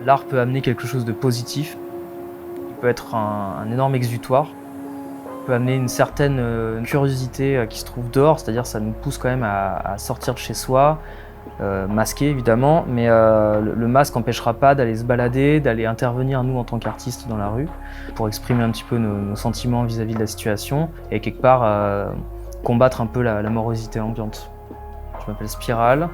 L'art peut amener quelque chose de positif, il peut être un énorme exutoire, il peut amener une certaine curiosité qui se trouve dehors, c'est-à-dire ça nous pousse quand même à sortir de chez soi, masqué évidemment, mais le masque n'empêchera pas d'aller se balader, d'aller intervenir nous en tant qu'artistes dans la rue, pour exprimer un petit peu nos sentiments vis-à-vis de la situation et quelque part combattre un peu la morosité ambiante. Je m'appelle Spiral,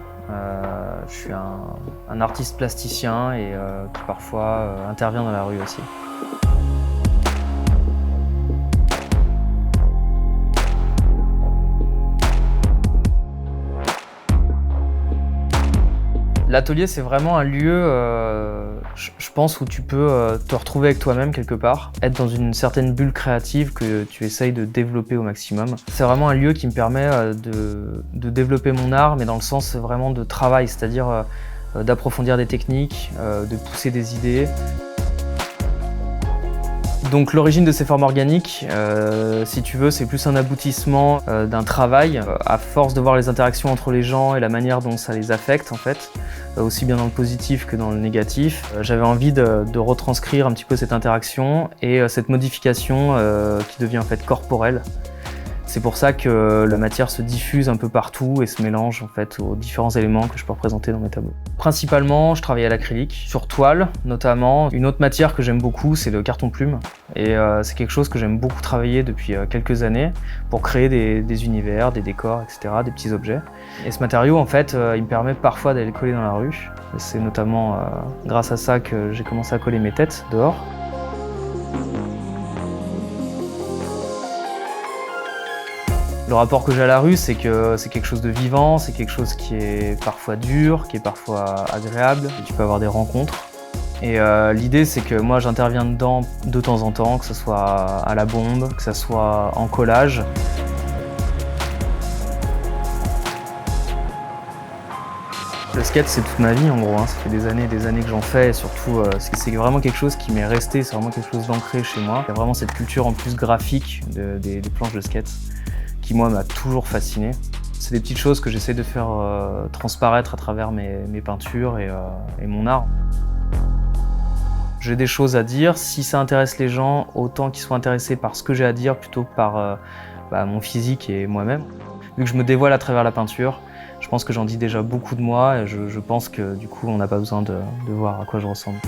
je suis un artiste plasticien et qui parfois intervient dans la rue aussi. L'atelier, c'est vraiment un lieu, je pense, où tu peux te retrouver avec toi-même quelque part, être dans une certaine bulle créative que tu essayes de développer au maximum. C'est vraiment un lieu qui me permet de développer mon art, mais dans le sens vraiment de travail, c'est-à-dire d'approfondir des techniques, de pousser des idées. Donc l'origine de ces formes organiques, si tu veux, c'est plus un aboutissement d'un travail. À force de voir les interactions entre les gens et la manière dont ça les affecte en fait, aussi bien dans le positif que dans le négatif, j'avais envie de retranscrire un petit peu cette interaction et cette modification qui devient en fait corporelle. C'est pour ça que la matière se diffuse un peu partout et se mélange en fait aux différents éléments que je peux représenter dans mes tableaux. Principalement, je travaille à l'acrylique, sur toile notamment. Une autre matière que j'aime beaucoup, c'est le carton-plume. Et c'est quelque chose que j'aime beaucoup travailler depuis quelques années pour créer des univers, des décors, etc., des petits objets. Et ce matériau, en fait, il me permet parfois d'aller le coller dans la rue. C'est notamment grâce à ça que j'ai commencé à coller mes têtes dehors. Le rapport que j'ai à la rue, c'est que c'est quelque chose de vivant, c'est quelque chose qui est parfois dur, qui est parfois agréable. Tu peux avoir des rencontres. Et l'idée, c'est que moi, j'interviens dedans de temps en temps, que ce soit à la bombe, que ce soit en collage. Le skate, c'est toute ma vie en gros, hein. Ça fait des années et des années que j'en fais et surtout, c'est vraiment quelque chose qui m'est resté, c'est vraiment quelque chose d'ancré chez moi. Il y a vraiment cette culture en plus graphique des planches de skate qui moi m'a toujours fasciné. C'est des petites choses que j'essaie de faire transparaître à travers mes peintures et mon art. J'ai des choses à dire, si ça intéresse les gens, autant qu'ils soient intéressés par ce que j'ai à dire plutôt que par mon physique et moi-même. Vu que je me dévoile à travers la peinture, je pense que j'en dis déjà beaucoup de moi et je pense que du coup on n'a pas besoin de voir à quoi je ressemble.